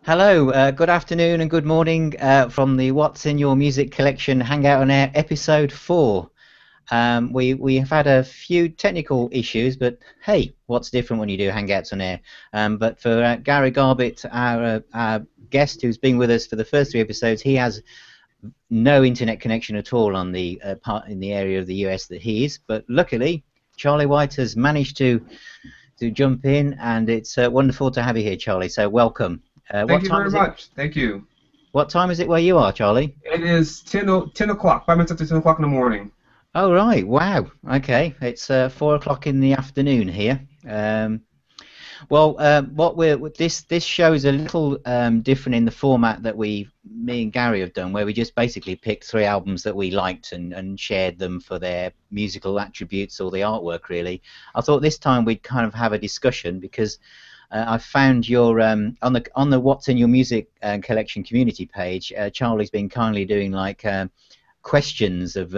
Hello, good afternoon and good morning from the What's in Your Music Collection Hangout on Air episode 4. We have had a few technical issues, but hey, what's different when you do Hangouts on Air? But for Gary Garbett, our guest who's been with us for the first 3 episodes, he has no internet connection at all on the part in the area of the US that he is. But luckily, Charlie White has managed to jump in, and it's wonderful to have you here, Charlie. So welcome. Thank What you time very is it? much. Thank you. What time is it where you are, Charlie? It is 10 o'clock, 5 minutes after 10 o'clock in the morning. Oh, right. Wow. Okay. It's 4 o'clock in the afternoon here. What this show is a little different in the format that me and Gary have done, where we just basically picked 3 albums that we liked and shared them for their musical attributes or the artwork. Really, I thought this time we'd kind of have a discussion because I found your on the What's in Your Music Collection community page. Charlie's been kindly doing like questions of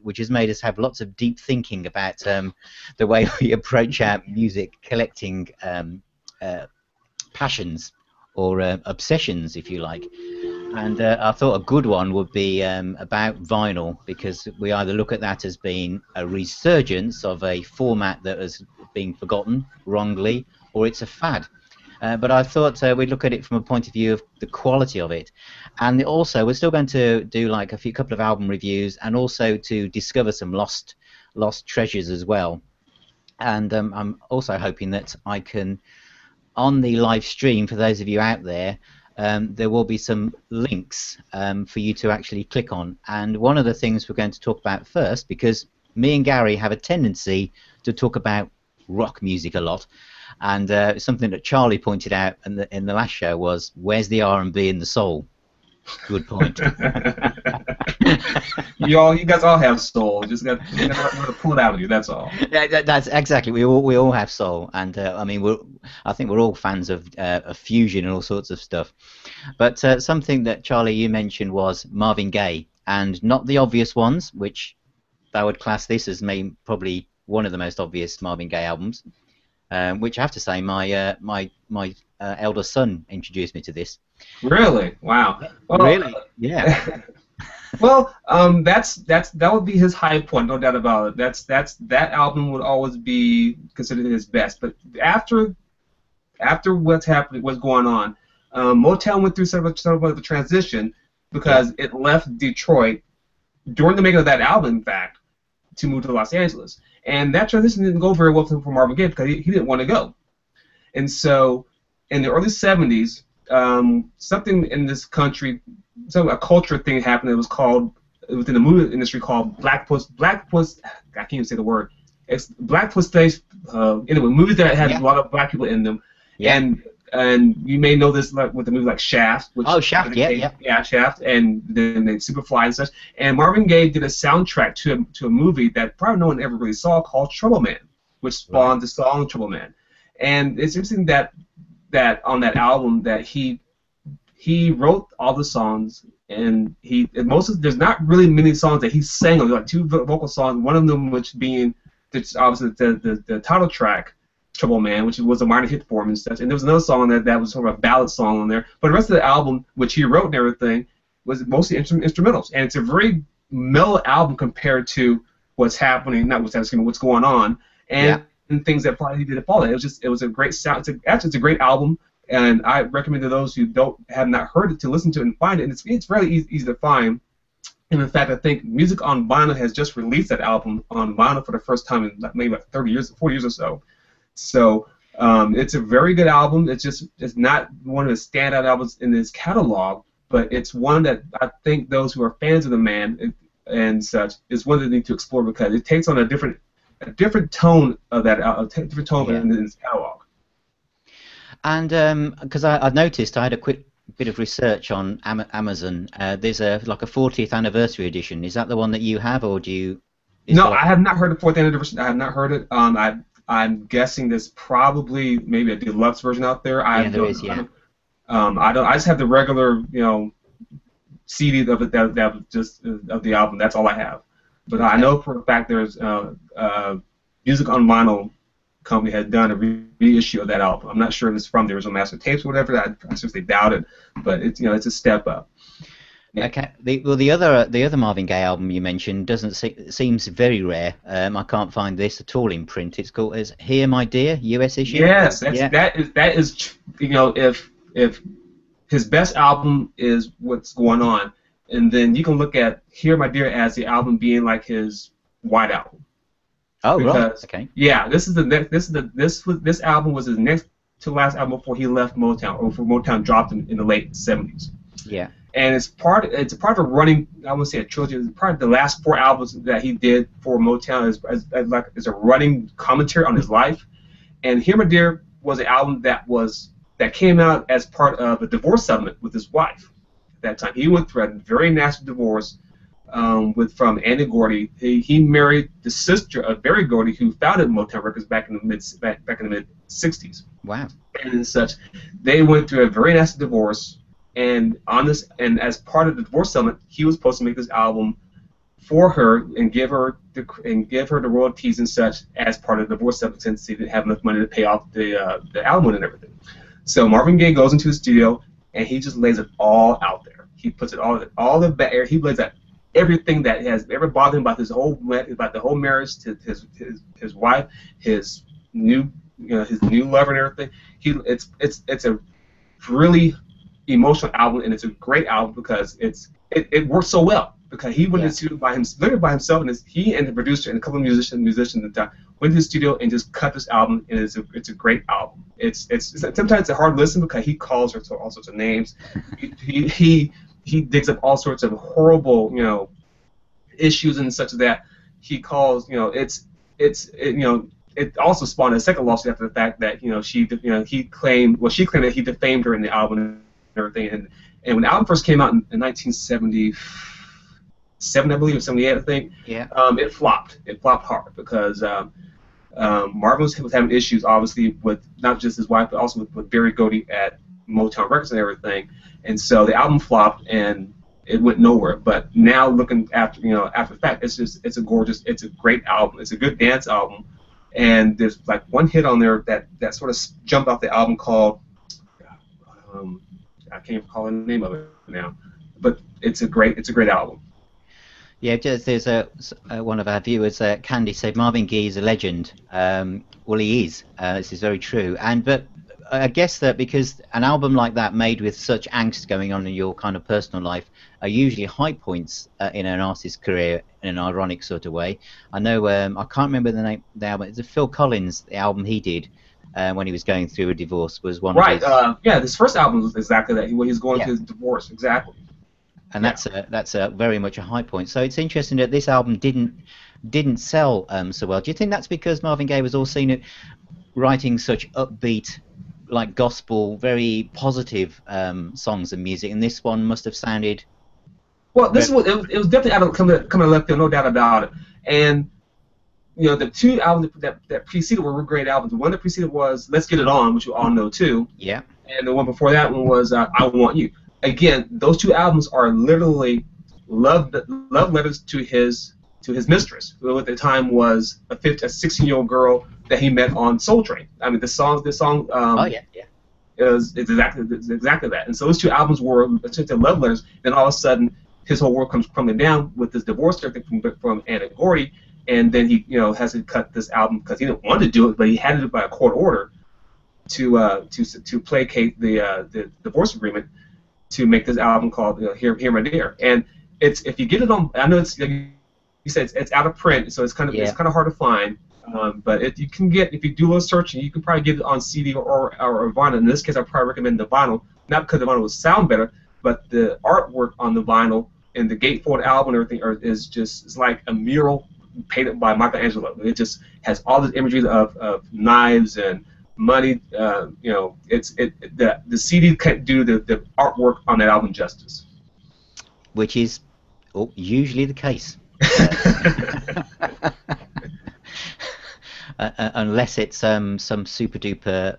which has made us have lots of deep thinking about the way we approach our music collecting passions or obsessions, if you like. And I thought a good one would be about vinyl, because we either look at that as being a resurgence of a format that has been forgotten wrongly, or it's a fad. But I thought we'd look at it from a point of view of the quality of it. And also, we're still going to do like a couple of album reviews, and also to discover some lost treasures as well. And I'm also hoping that I can, on the live stream, for those of you out there, there will be some links for you to actually click on. And one of the things we're going to talk about first, because me and Gary have a tendency to talk about rock music a lot, and something that Charlie pointed out in the last show was, where's the R&B and the soul? Good point. You guys all have soul. You got to pull it out of you. That's all. Yeah, that's exactly. We all have soul, and I mean, I think we're all fans of fusion and all sorts of stuff. But something that Charlie you mentioned was Marvin Gaye, and not the obvious ones, which I would class this as probably one of the most obvious Marvin Gaye albums. Which I have to say, my elder son introduced me to this. Really? Wow. Well, really? Yeah. Well, that would be his high point, no doubt about it. That album would always be considered his best. But after what's going on, Motown went through sort of the transition, because it left Detroit during the making of that album, in fact, to move to Los Angeles. And that transition didn't go very well for Marvin Gaye, because he didn't want to go. And so in the early 70s, something in this country, a culture thing happened that was called, within the movie industry, called Black Puss, I can't even say the word. It's Black Puss Days, anyway, movies that had a lot of black people in them. Yeah. And you may know this with the movie like Shaft. Which Shaft, yeah, Shaft, and then Superfly and such. And Marvin Gaye did a soundtrack to a movie that probably no one ever really saw, called Trouble Man, which spawned the song Trouble Man. And it's interesting that on that album that he wrote all the songs, and there's not really many songs that he sang on, like 2 vocal songs. One of them which being obviously the title track, Trouble Man, which was a minor hit for him and such. And there was another song that was sort of a ballad song on there. But the rest of the album, which he wrote and everything, was mostly instrumentals. And it's a very mellow album compared to what's happening, what's going on, and things that he did to follow. It was a great sound. It's a great album, and I recommend to those who have not heard it to listen to it and find it. And it's really easy to find. And in fact, I think Music on Vinyl has just released that album on vinyl for the first time in maybe like 40 years or so. So it's a very good album. It's not one of the standout albums in his catalog, but it's one that I think those who are fans of the man and such is one that they need to explore, because it takes on a different tone of different tone in his catalog. And because I noticed, I had a quick bit of research on Amazon. There's like a 40th anniversary edition. Is that the one that you have, or do you? No, I have not heard the 40th anniversary. I have not heard it. I'm guessing there's probably maybe a deluxe version out there. There is. Yeah. I just have the regular, CD of it that just of the album. That's all I have. But I know for a fact there's Music on Vinyl company had done a reissue of that album. I'm not sure if it's from the original master tapes or whatever. I seriously doubt it, but it's it's a step up. Yeah. Okay. The other Marvin Gaye album you mentioned doesn't seems very rare. I can't find this at all in print. It's called as Here My Dear, US issue. Yes, that is if his best album is What's Going On, and then you can look at Here My Dear as the album being like his white album. Oh, right. Okay. Yeah, this album was his next to last album before he left Motown, or before Motown dropped him in the late '70s. Yeah. And it's part of a running, I wouldn't say a trilogy. It's part of the last 4 albums that he did for Motown as a running commentary on his life. And Here My Dear was an album that came out as part of a divorce settlement with his wife. At that time, he went through a very nasty divorce from Annie Gordy. He married the sister of Berry Gordy, who founded Motown Records back in the mid '60s. Wow. And such, they went through a very nasty divorce. And as part of the divorce settlement, he was supposed to make this album for her and give her the royalties and such as part of the divorce settlement, since he didn't have enough money to pay off the album and everything. So Marvin Gaye goes into the studio and he just lays it all out there. He puts it all the bad air. He lays out everything that has ever bothered him about the whole marriage to his wife, his new lover and everything. It's a really emotional album, and it's a great album because it works so well, because he went into it literally by himself, and he and the producer and a couple of musicians at the time went to the studio and just cut this album, and it's a great album. It's sometimes it's a hard listen because he calls her all sorts of names. He digs up all sorts of horrible issues and such that he calls it also spawned a second lawsuit after the fact that she claimed that he defamed her in the album and everything. And when the album first came out in 1977, I believe, or 78, I think, it flopped. It flopped hard because Marvin was having issues, obviously, with not just his wife, but also with Berry Gordy at Motown Records and everything. And so the album flopped and it went nowhere. But now, looking after the fact, it's a great album. It's a good dance album. And there's like one hit on there that sort of jumped off the album called I can't recall the name of it now, but it's a great album. Yeah, just there's one of our viewers, Candy, said Marvin Gaye is a legend. Well, he is. This is very true. But I guess that because an album like that, made with such angst going on in your kind of personal life, are usually high points in an artist's career in an ironic sort of way. I know I can't remember the name of the album. It's Phil Collins, the album he did. When he was going through a divorce, was one of his... his first album was exactly that, when he was going through his divorce, exactly. And that's very much a high point. So it's interesting that this album didn't sell so well. Do you think that's because Marvin Gaye was all seen writing such upbeat, like gospel, very positive songs and music, and this one must have sounded... Well, it was definitely coming left field, no doubt about it. And the 2 albums that preceded were great albums. The one that preceded was Let's Get It On, which you all know too. Yeah. And the one before that one was I Want You. Again, those 2 albums are literally love letters to his mistress, who at the time was a 16-year-old girl that he met on Soul Train. I mean, this song. It's exactly that. And so those 2 albums were essentially love letters. Then all of a sudden, his whole world comes crumbling down with this divorce from Annie Gordy. And then he, has to cut this album because he didn't want to do it, but he had to do it by a court order to placate the divorce agreement to make this album called Here My Dear. And if you get it on, I know it's like you said it's out of print, so it's kind of hard to find. But if you do a little searching, you can probably get it on CD or vinyl. In this case, I'd probably recommend the vinyl, not because the vinyl will sound better, but the artwork on the vinyl and the gatefold album and everything it's like a mural painted by Michelangelo. It just has all this imagery of knives and money. The CD can't do the artwork on that album justice. Which is usually the case. Unless it's some super duper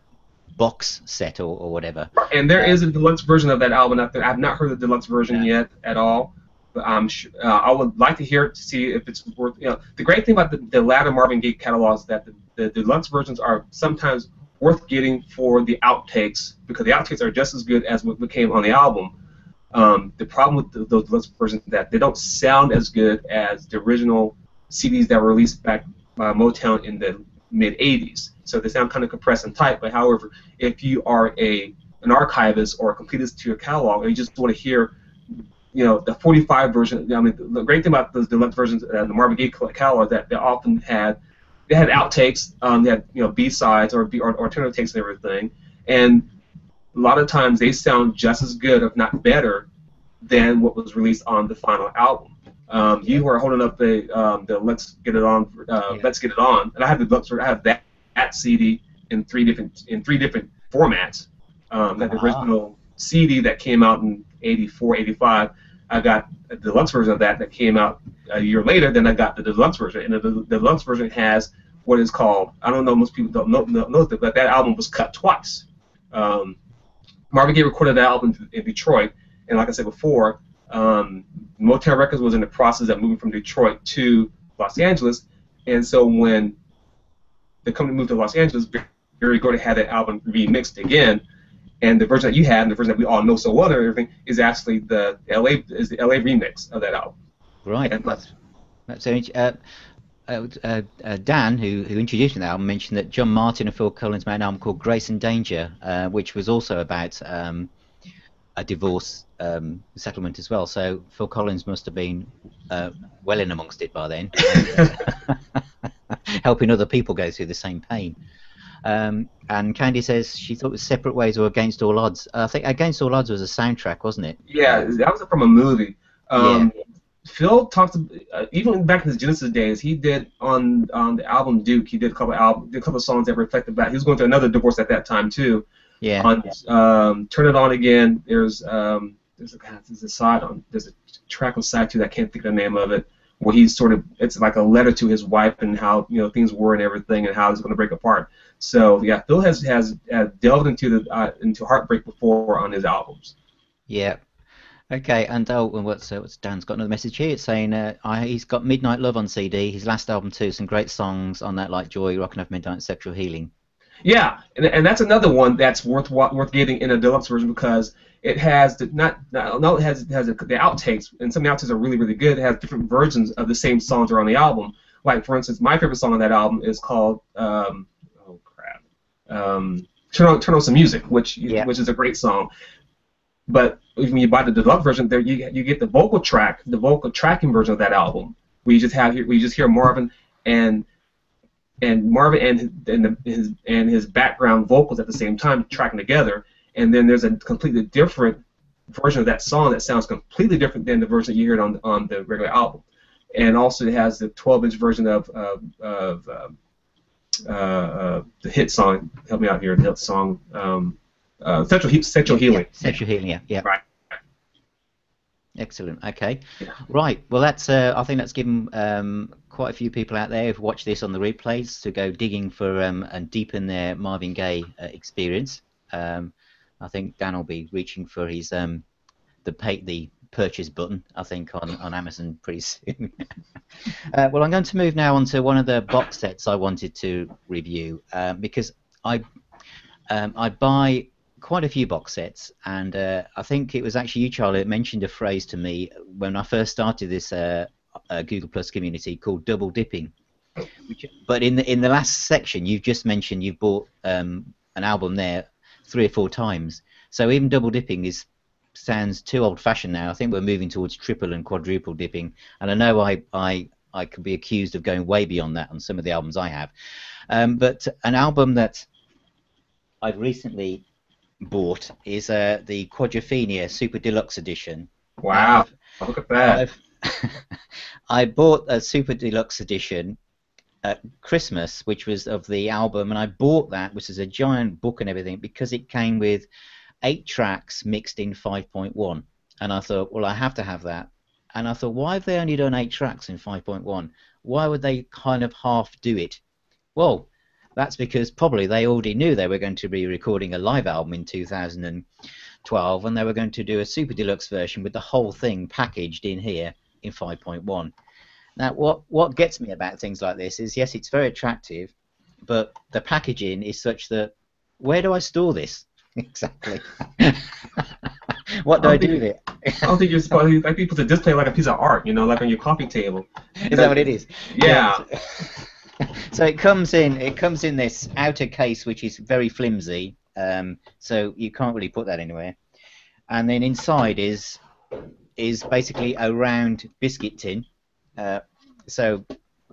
box set or whatever. And there is a deluxe version of that album out there. I've not heard the deluxe version yet at all. But I'm sure, I would like to hear it to see if it's worth. The great thing about the latter Marvin Gaye catalog is that the deluxe versions are sometimes worth getting for the outtakes, because the outtakes are just as good as what came on the album. The problem with those deluxe versions is that they don't sound as good as the original CDs that were released back by Motown in the mid '80s. So they sound kind of compressed and tight. But however, if you are an archivist or a completist to your catalog, and you just want to hear, the 45 version. I mean, the great thing about those deluxe versions, the Marvin Gaye catalog, that they often had outtakes, they had B-sides or alternative takes and everything, and a lot of times they sound just as good, if not better, than what was released on the final album. You were holding up the Let's Get It On, Let's Get It On, and I have the Deluxe. I have that CD in three different formats. That original CD that came out in '84, '85. I got a deluxe version of that came out a year later. Then I got the deluxe version, and the deluxe version has what is called, I don't know, most people don't know this, but that album was cut twice. Marvin Gaye recorded that album in Detroit, and like I said before, Motown Records was in the process of moving from Detroit to Los Angeles, and so when the company moved to Los Angeles, Barry Gordy had that album remixed again. And the version that you had, and the version that we all know so well and everything, is actually the LA remix of that album. Right. And That's Dan, who introduced the album, mentioned that John Martin and Phil Collins made an album called Grace and Danger, which was also about a divorce settlement as well. So Phil Collins must have been well in amongst it by then, helping other people go through the same pain. And Candy says she thought it was Separate Ways or Against All Odds. I think Against All Odds was a soundtrack, wasn't it? Yeah, that was from a movie. Phil talked even back in his Genesis days. He did on the album Duke. He did a couple songs that reflected back. He was going through another divorce at that time too. Yeah. On Turn It On Again, there's a track on side 2 that I can't think of the name of it, where he's it's like a letter to his wife and how things were and everything and how it's going to break apart. So yeah, Phil has delved into heartbreak before on his albums. Yeah. Okay, and what's Dan's got another message here. It's saying he's got Midnight Love on CD, his last album too. Some great songs on that, like Joy, Rockin' Off Midnight, Sexual Healing. Yeah, and that's another one that's worth getting in a deluxe version, because it has the outtakes, and some of the outtakes are really, really good. It has different versions of the same songs that are on the album. Like, for instance, my favorite song on that album is called Turn On Some Music, which is a great song. But when you buy the deluxe version, there you get the vocal tracking version of that album, where you just hear Marvin and his background vocals at the same time tracking together, and then there's a completely different version of that song that sounds completely different than the version you heard on the regular album. And also it has the 12-inch version of the hit song. Help me out here. The hit song, Sexual Healing. Sexual Healing, yeah. Right. Excellent. Okay. Yeah. Right. Well, I think that's given quite a few people out there who've watched this on the replays to go digging for and deepen their Marvin Gaye experience. I think Dan will be reaching for his the purchase button, I think, on Amazon pretty soon. Well, I'm going to move now on to one of the box sets I wanted to review, because I buy quite a few box sets, and I think it was actually you, Charlie, that mentioned a phrase to me when I first started this Google Plus community called double dipping. But in the last section, you've just mentioned you've bought an album there 3 or 4 times. So even double dipping sounds too old-fashioned now. I think we're moving towards triple and quadruple dipping, and I know I could be accused of going way beyond that on some of the albums I have. But an album that I've recently bought is the Quadrophenia Super Deluxe Edition. Wow, look at that. I bought a Super Deluxe Edition at Christmas, which was of the album, and I bought that, which is a giant book and everything, because it came with 8 tracks mixed in 5.1, and I thought, well, I have to have that. And I thought, why have they only done 8 tracks in 5.1? Why would they kind of half do it? Well, that's because probably they already knew they were going to be recording a live album in 2012, and they were going to do a Super Deluxe version with the whole thing packaged in here in 5.1. Now, what gets me about things like this is, yes, it's very attractive, but the packaging is such that where do I store this exactly? What do I do with it? I don't think you're supposed to, like, people to display like a piece of art, you know, like on your coffee table. Is that what it is? Yeah. So it comes in this outer case which is very flimsy, so you can't really put that anywhere. And then inside is basically a round biscuit tin. So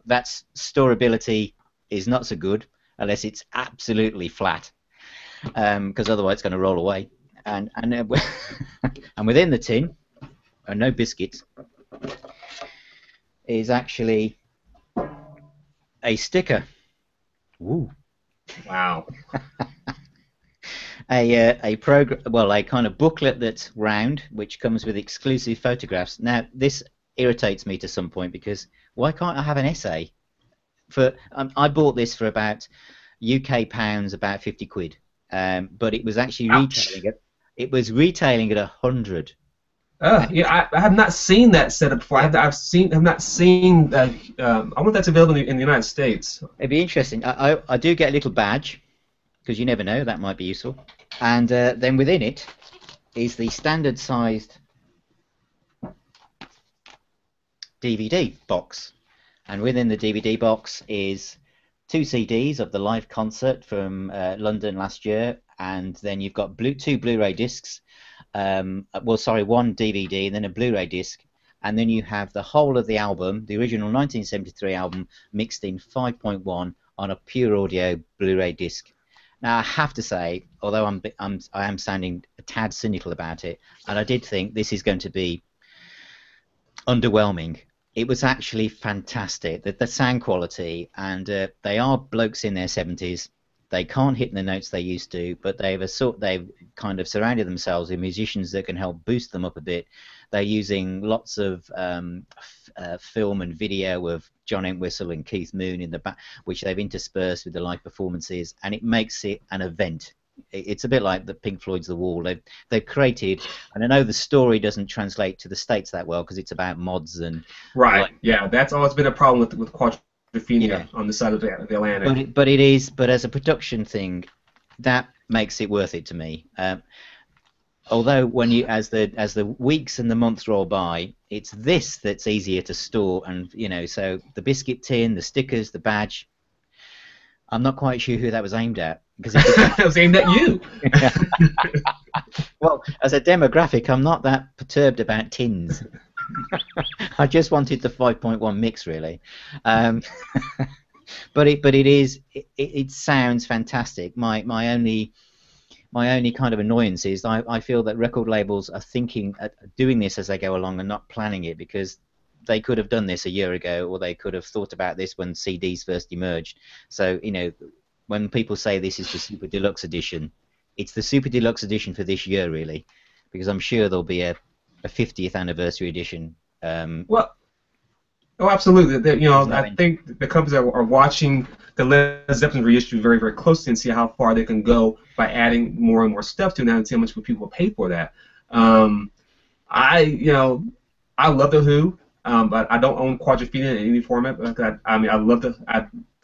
that's storability is not so good unless it's absolutely flat, because otherwise it's going to roll away. And and within the tin, and no biscuits, is actually a sticker. Ooh. Wow. A kind of booklet that's round, which comes with exclusive photographs. Now this irritates me to some point, because why can't I have an essay? I bought this for about UK pounds, about 50 quid, but it was actually retailing at 100. Yeah, I have not seen that setup before. Have not seen that. I wonder if that's available in the United States. It'd be interesting. I do get a little badge, because you never know, that might be useful. And then within it is the standard sized DVD box, and within the DVD box is 2 CDs of the live concert from London last year, and then you've got 2 Blu-ray discs. One DVD and then a Blu-ray disc, and then you have the whole of the album, the original 1973 album, mixed in 5.1 on a pure audio Blu-ray disc. Now I have to say, although I am sounding a tad cynical about it, and I did think this is going to be underwhelming, it was actually fantastic. The sound quality, and they are blokes in their 70s. They can't hit the notes they used to, but they've kind of surrounded themselves with musicians that can help boost them up a bit. They're using lots of film and video of John Entwistle and Keith Moon in the back, which they've interspersed with the live performances, and it makes it an event. It's a bit like the Pink Floyd's The Wall. They've created, and I know the story doesn't translate to the States that well because it's about mods and right. Yeah, that's always been a problem with Quadrophenia on the side of the Atlantic. But as a production thing, that makes it worth it to me. Although as the weeks and the months roll by, it's this that's easier to store, and so the biscuit tin, the stickers, the badge. I'm not quite sure who that was aimed at, because it was aimed at you. Well, as a demographic, I'm not that perturbed about tins. I just wanted the 5.1 mix, really. But it sounds fantastic. My only kind of annoyance is I feel that record labels are doing this as they go along and not planning it, because they could have done this a year ago, or they could have thought about this when CDs first emerged. So when people say this is the Super Deluxe edition, it's the Super Deluxe edition for this year, really, because I'm sure there'll be a 50th anniversary edition. Oh, absolutely. I think the companies are watching the Led Zeppelin reissue very, very closely and see how far they can go by adding more and more stuff to it, and see how much people will pay for that. I love the Who, but I don't own Quadrophenia in any format.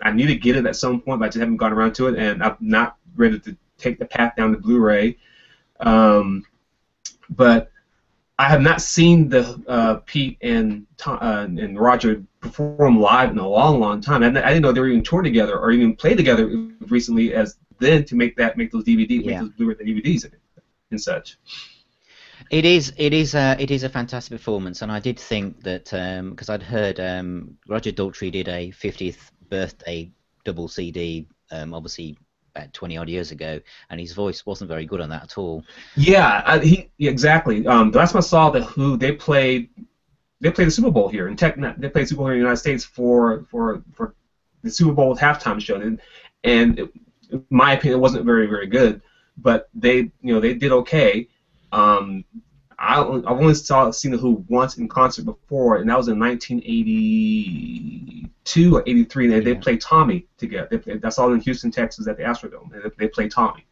I need to get it at some point, but I just haven't gone around to it, and I'm not ready to take the path down to Blu-ray. But I have not seen the Pete and Roger perform live in a long, long time. I didn't know they were even toured together or even played together recently as then to make those DVDs, make those Blu-ray DVDs and such. It is a fantastic performance, and I did think that because I'd heard Roger Daltrey did a 50th birthday double CD, obviously about 20 odd years ago, and his voice wasn't very good on that at all. Yeah, exactly. The last time I saw the Who, they played the Super Bowl here in They played Super Bowl here in the United States for the Super Bowl halftime show, and in my opinion, it wasn't very, very good, but they did okay. I've only seen the Who once in concert before, and that was in 1982 or 83. And they played Tommy together. That's all in Houston, Texas, at the Astrodome. They played Tommy,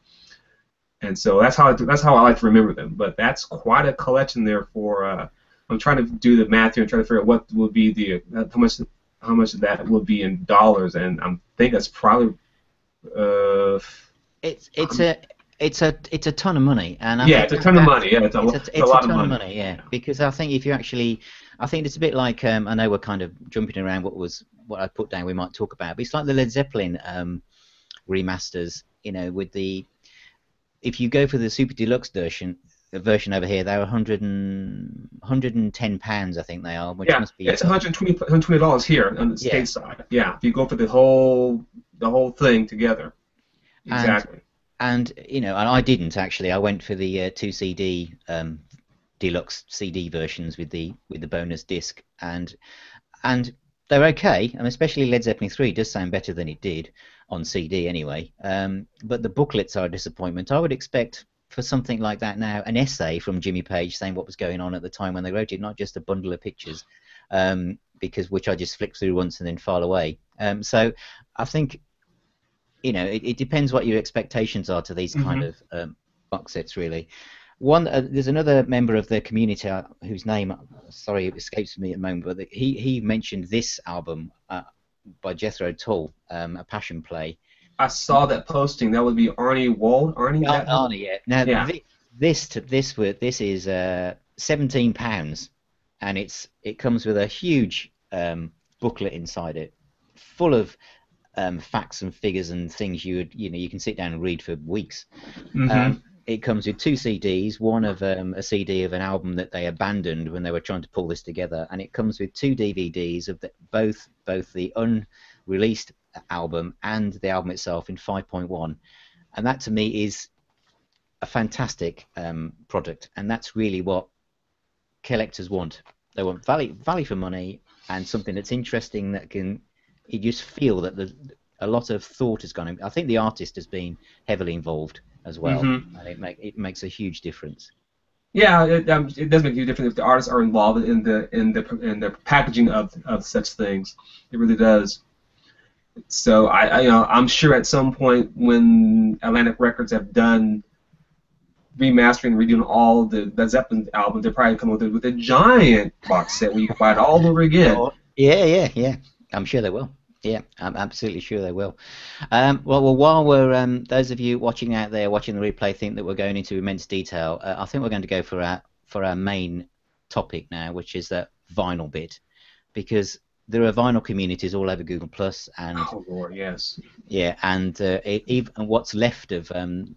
and so that's how I like to remember them. But that's quite a collection there for. I'm trying to do the math here and try to figure out what would be how much of that would be in dollars, and I think that's probably Uh, It's a ton of money, and I yeah, think it's a ton of money. Yeah, it's a it's a lot of ton of money. money, yeah. Because I think if you actually, I think it's a bit like I know we're kind of jumping around what I put down. We might talk about, but it's like the Led Zeppelin remasters. You know, with the if you go for the Super Deluxe version, the version over here, they're 110 pounds, I think they are, which Yeah, must be it's $120 here on the yeah. state side. Yeah, if you go for the whole thing together. And Exactly. and you know, and I didn't actually. I went for the 2 CD deluxe CD versions with the bonus disc, and they're okay. And especially Led Zeppelin 3 does sound better than it did on CD anyway. But the booklets are a disappointment. I would expect for something like that now an essay from Jimmy Page saying what was going on at the time when they wrote it, not just a bundle of pictures, because which I just flick through once and then file away. So I think you know it depends what your expectations are to these kind of box sets really. There's another member of the community whose name, sorry, it escapes me at the moment, but he mentioned this album by Jethro Tull, A Passion Play. I saw that posting. That would be Arnie Wold. Arnie, yeah. Now Yeah. this is £17, and it comes with a huge booklet inside it, full of facts and figures and things you can sit down and read for weeks. It comes with 2 CDs, one of a CD of an album that they abandoned when they were trying to pull this together, and it comes with 2 DVDs of both the unreleased album and the album itself in 5.1, and that to me is a fantastic product, and that's really what collectors want. They want value for money and something that's interesting that you just feel that a lot of thought has gone in. I think the artist has been heavily involved as well, and it makes a huge difference. Yeah, it does make a huge difference if the artists are involved in the packaging of such things. It really does. So I'm sure at some point when Atlantic Records have done remastering and redoing all the Zeppelin albums, they're probably come up with a giant box set where you can buy it all over again. Oh, yeah. I'm sure they will. Yeah, I'm absolutely sure they will. Well, while we're those of you watching out there, watching the replay, think that we're going into immense detail. I think we're going to go for our main topic now, which is that vinyl bit, because there are vinyl communities all over Google Plus, and oh Lord, yes, yeah, and even what's left of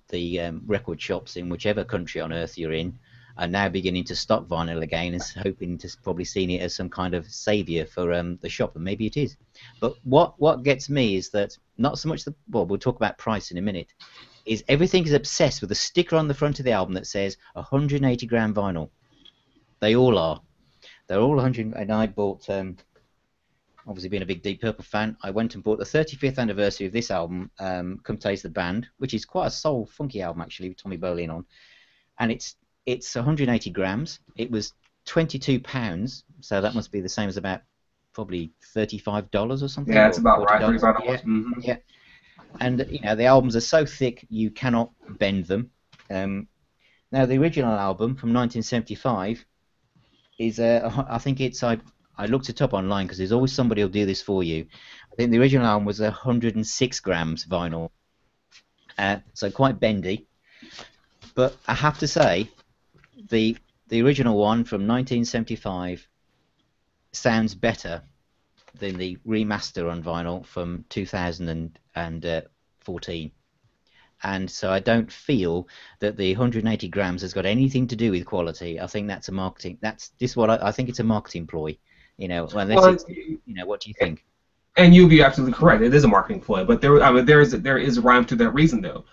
the record shops in whichever country on earth you're in are now beginning to stock vinyl again, and hoping to probably seeing it as some kind of savior for the shop, and maybe it is. But what gets me is that not so much we'll talk about price in a minute, is everything is obsessed with a sticker on the front of the album that says 180 gram vinyl. They all are. They're all 100, and I bought, obviously being a big Deep Purple fan, I went and bought the 35th anniversary of this album, Come Taste the Band, which is quite a soul funky album actually, with Tommy Bolin on, and it's 180 grams. It was £22, so that must be the same as about probably $35 or something. Yeah, it's about right. $35. Yeah. And the albums are so thick you cannot bend them. Now the original album from 1975 is I think it's I looked it up online because there's always somebody who'll do this for you. I think the original album was 106 grams vinyl, so quite bendy. But I have to say, the original one from 1975 sounds better than the remaster on vinyl from 2014. And so I don't feel that the 180 grams has got anything to do with quality. I think that's a marketing. I think it's a marketing ploy. What do you think? And you'll be absolutely correct. It is a marketing ploy, but there is a rhyme to that reason though.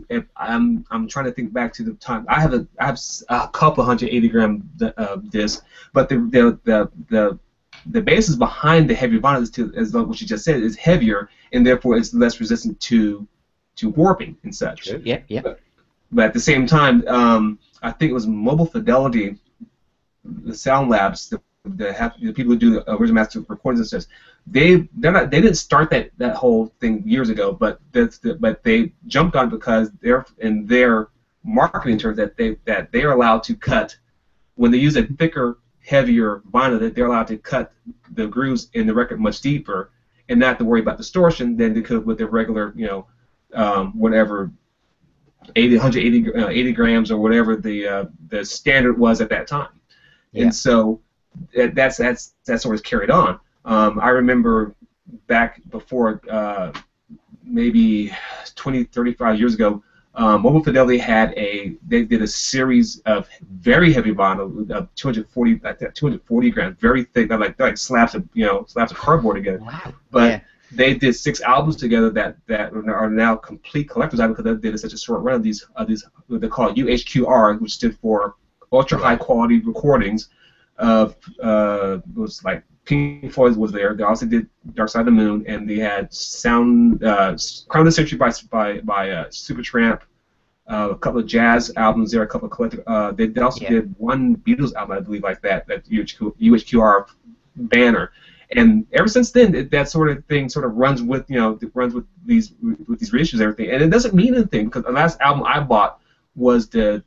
If I'm trying to think back to the time, I have a couple 180 gram discs, but the basis behind the heavier vinyl is like what you just said, is heavier, and therefore it's less resistant to warping and such. True. Yeah. But at the same time, I think it was Mobile Fidelity, the Sound Labs, the people who do the original master recordings and such. They didn't start that whole thing years ago, but they jumped on it because they're in their marketing terms that they are allowed to cut when they use a thicker, heavier vinyl, that they're allowed to cut the grooves in the record much deeper, and not to worry about distortion than they could with their regular, whatever 80 grams or whatever the standard was at that time. Yeah. And so that sort of carried on. I remember back before maybe 20, 35 years ago, Mobile Fidelity they did a series of very heavy vinyl of 240 grams, very thick, like slabs of cardboard together. Wow. But yeah. They did 6 albums together that are now complete collector's items because they did such a short run of these what they call UHQR, which stood for ultra high quality recordings of it was like Pink Floyd was there. They also did Dark Side of the Moon, and they had Crown of the Century by Supertramp, a couple of jazz albums there, a couple of collective. They also did one Beatles album, I believe, like that UHQR banner. And ever since then, that sort of thing sort of runs with these reissues and everything. And it doesn't mean anything because the last album I bought was the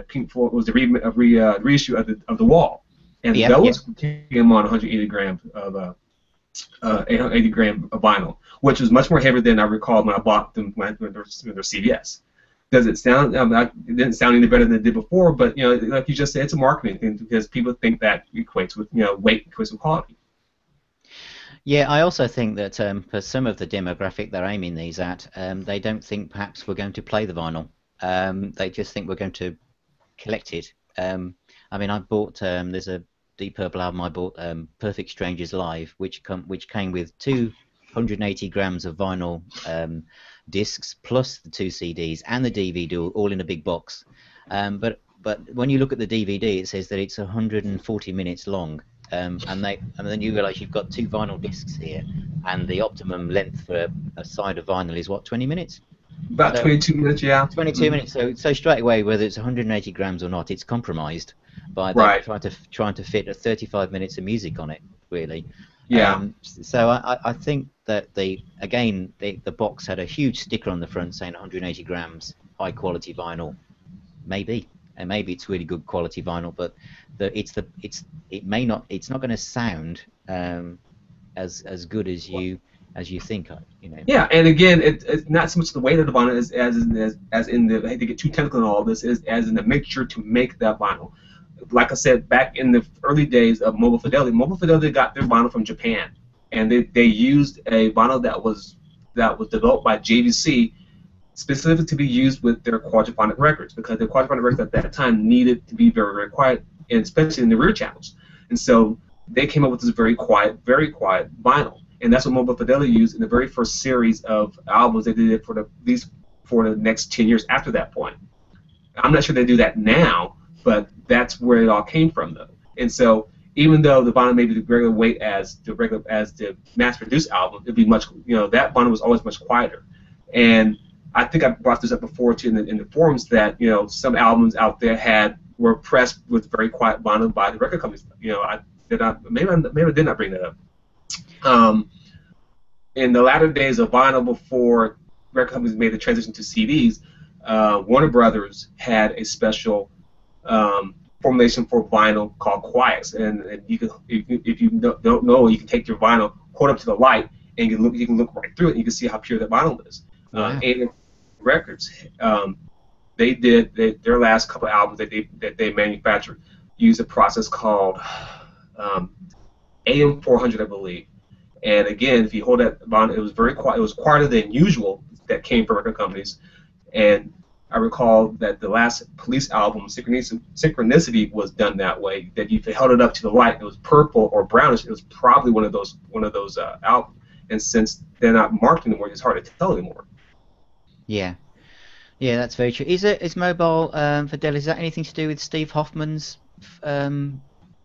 Pink Floyd was the reissue of the Wall, and those came on 180 grams of 80 gram of vinyl, which was much more heavy than I recall when I bought them when they're CVS. Does it sound? It didn't sound any better than it did before, but like you just said, it's a marketing thing because people think that equates with weight equates with quality. Yeah, I also think that for some of the demographic they're aiming these at, they don't think perhaps we're going to play the vinyl. They just think we're going to collect it. I mean, I bought there's a Deep Purple album I bought, Perfect Strangers Live, which came with 280 grams of vinyl discs plus the 2 CDs and the DVD all in a big box. But when you look at the DVD, it says that it's 140 minutes long. And then you realise you've got 2 vinyl discs here, and the optimum length for a side of vinyl is what, 20 minutes? About 22 minutes, yeah. 22 minutes. So straight away, whether it's 180 grams or not, it's compromised by trying to fit 35 minutes of music on it, really. Yeah. So I think that the box had a huge sticker on the front saying 180 grams, high quality vinyl, maybe. And maybe it's really good quality vinyl, but it's not going to sound as good as you think, Yeah, and again, it's not so much the weight of the vinyl as in the, I hate to get too technical in all this, as in the mixture to make that vinyl. Like I said, back in the early days of Mobile Fidelity got their vinyl from Japan, and they used a vinyl that was developed by JVC. Specifically to be used with their quadraphonic records, because the quadraphonic records at that time needed to be very, very quiet, and especially in the rear channels. And so they came up with this very quiet vinyl, and that's what Mobile Fidelity used in the very first series of albums. They did it for at least for the next 10 years after that point. I'm not sure they do that now, but that's where it all came from, though. And so even though the vinyl may be the regular weight as the mass-produced album, it'd be much, that vinyl was always much quieter. And I think I brought this up before too in the forums that some albums out there were pressed with very quiet vinyl by the record companies. Maybe I did not bring that up. In the latter days of vinyl, before record companies made the transition to CDs, Warner Brothers had a special formulation for vinyl called Quiets, and you can, if you don't know, you can take your vinyl, hold it up to the light, and you can look right through it, and you can see how pure that vinyl is. Wow. And Records, they did their last couple of albums that they manufactured used a process called AM400, I believe. And again, if you hold that vinyl, it was very quiet. It was quieter than usual that came from record companies. And I recall that the last Police album, Synchronicity, was done that way. That if you held it up to the light, it was purple or brownish. It was probably one of those albums. And since they're not marked anymore, it's hard to tell anymore. Yeah, that's very true. Is Mobile Fidelity, is that anything to do with Steve Hoffman's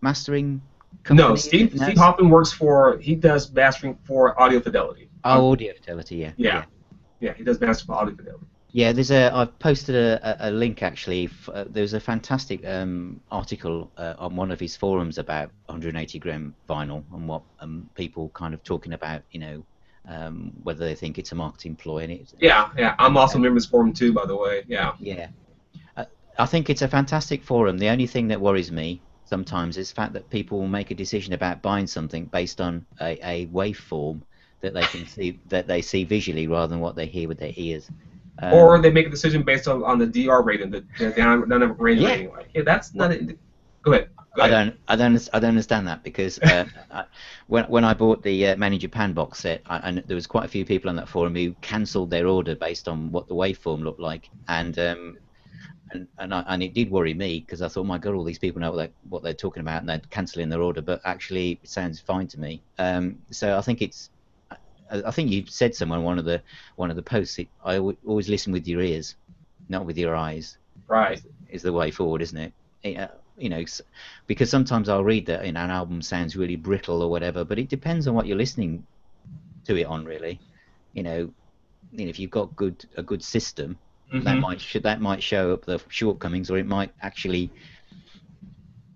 mastering company? No, Steve Hoffman he does mastering for Audio Fidelity. Oh, Audio Fidelity, yeah. Yeah, he does mastering for Audio Fidelity. Yeah, I've posted a link actually. There's a fantastic article on one of his forums about 180 gram vinyl and what people kind of talking about, whether they think it's a marketing ploy. And yeah. I'm also a member of this forum too, by the way. Yeah. Yeah. I think it's a fantastic forum. The only thing that worries me sometimes is the fact that people will make a decision about buying something based on a waveform that they can see, that they see visually rather than what they hear with their ears. Or they make a decision based on the DR rating, the dynamic range Yeah. rating. Like, hey, that's not it. Go ahead. I don't understand that, because when I bought the Man in Japan box set, and there was quite a few people on that forum who cancelled their order based on what the waveform looked like, and it did worry me, because I thought, my God, all these people know what they're talking about, and they're cancelling their order. But actually, it sounds fine to me. So I think you said somewhere in one of the posts, I always listen with your ears, not with your eyes. Right. Is the way forward, isn't it? You know, because sometimes I'll read that an album sounds really brittle or whatever, but it depends on what you're listening to it on, really. You know, if you've got a good system, that might show up the shortcomings, or it might actually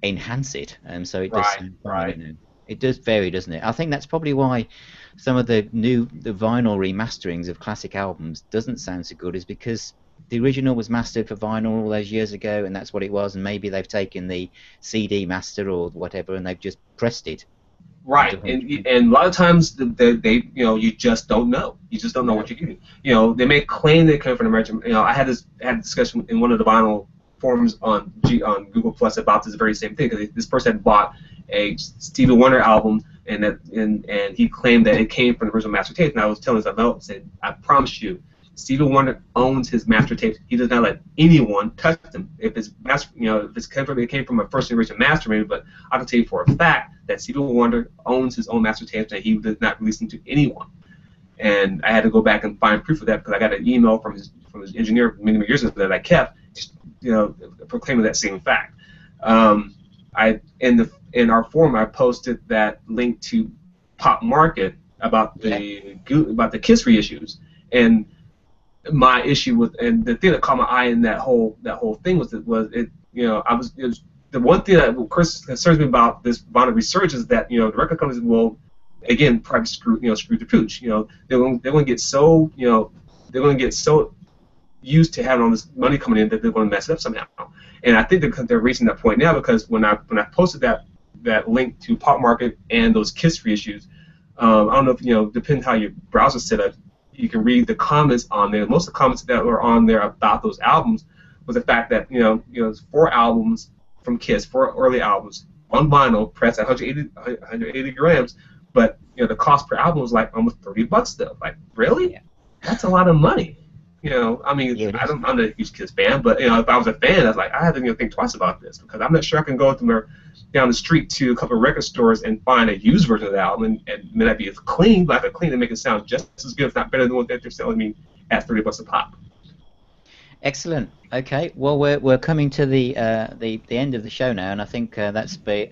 enhance it. And so it does. Right. It does vary, doesn't it? I think that's probably why some of the vinyl remasterings of classic albums doesn't sound so good, is because the original was mastered for vinyl all those years ago, and that's what it was, and maybe they've taken the CD master or whatever and they've just pressed it. Right, and a lot of times they you just don't know. You just don't know what you're getting. You know, they may claim they come from American. You know, I had a discussion in one of the vinyl forums on Google Plus about this very same thing, because this person had bought a Stevie Wonder album, and he claimed that it came from the original master tape, and I was telling him, I said, I promise you, Stevie Wonder owns his master tapes. He does not let anyone touch them. If it's master, if it came from a first generation master, maybe, but I can tell you for a fact that Stevie Wonder owns his own master tapes, and he does not release them to anyone. And I had to go back and find proof of that, because I got an email from his engineer many years ago that I kept, just proclaiming that same fact. In our forum, I posted that link to Pop Market about the Kiss reissues, and my issue with, and the thing that caught my eye in that whole thing was the one thing that concerns me about this vinyl resurgence is that the record companies will again probably screw the pooch. They're going to get so used to having all this money coming in that they're going to mess it up somehow. And I think they're reaching that point now, because when I posted that link to Pop Market and those Kiss reissues, I don't know if depending how your browser's set up, you can read the comments on there. Most of the comments that were on there about those albums was the fact that it's 4 albums from Kiss, 4 early albums on vinyl, pressed at 180 grams, but the cost per album was like almost $30 though. Like, really? Yeah. That's a lot of money. I mean, I'm not a huge Kiss fan, but if I was a fan, I was like, I had to think twice about this, because I'm not sure I can go down the street to a couple of record stores and find a used version of the album, and may not be as clean, but I have to clean and make it sound just as good, if not better, than what they're selling me at $30 a pop. Excellent. Okay. Well, we're coming to the end of the show now, and I think that's for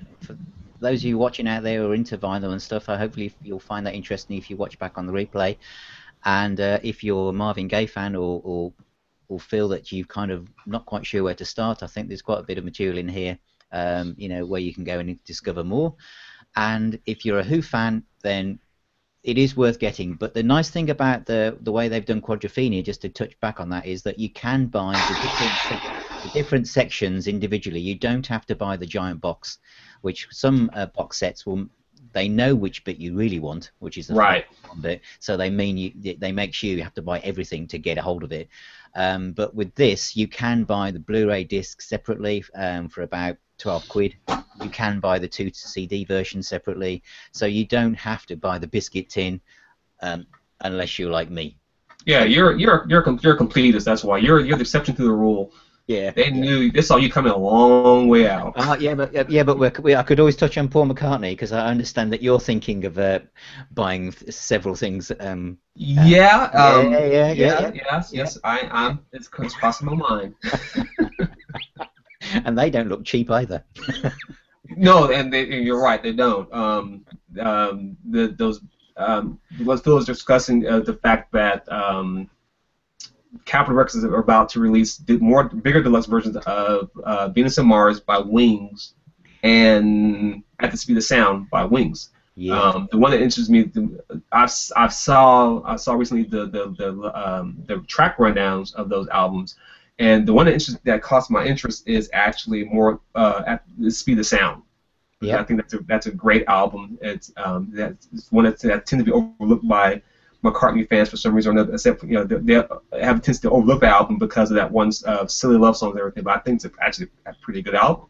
those of you watching out there who are into vinyl and stuff. Hopefully you'll find that interesting if you watch back on the replay. And if you're a Marvin Gaye fan, or feel that you've kind of not quite sure where to start, I think there's quite a bit of material in here, where you can go and discover more. And if you're a Who fan, then it is worth getting. But the nice thing about the way they've done Quadrophenia, just to touch back on that, is that you can buy the different sections individually. You don't have to buy the giant box, which some box sets they know which bit you really want, which is the bit. So they make sure you have to buy everything to get a hold of it. But with this, you can buy the Blu-ray disc separately for about 12 quid. You can buy the 2 CD version separately, so you don't have to buy the biscuit tin unless you're like me. Yeah, you're a completist. That's why you're the exception to the rule. Yeah, they saw you coming a long way out. But I could always touch on Paul McCartney, because I understand that you're thinking of buying several things. Yes, I am. It's crossing my mind. And they don't look cheap either. No, and you're right, they don't. What Phil was discussing, the fact that Capt Records are about to release bigger deluxe versions of Venus and Mars by Wings and At the Speed of Sound by Wings. Yeah. The one that interests me, I saw recently the track rundowns of those albums, and the one that caught my interest is actually more At the Speed of Sound. Yeah. I think that's a great album. It's that's one that tends to be overlooked by McCartney fans for some reason or another. Except they have a tendency to overlook the album because of that one silly love songs and everything. But I think it's actually a pretty good album.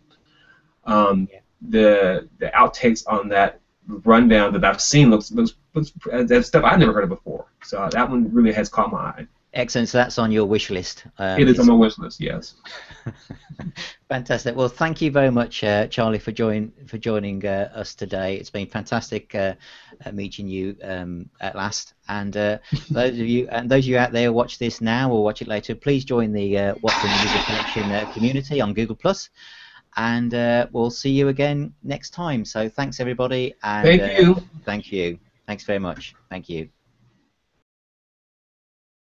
The outtakes on that rundown that I've seen looks that's stuff I've never heard of before. So that one really has caught my eye. Excellent. So that's on your wish list. It is on my wish list. Yes. Fantastic. Well, thank you very much, Charlie, for joining us today. It's been fantastic meeting you at last. And those of you out there who watch this now or watch it later, please join the What's in the Music Connection community on Google+. And we'll see you again next time. So thanks, everybody. And, thank you. Thank you. Thanks very much. Thank you.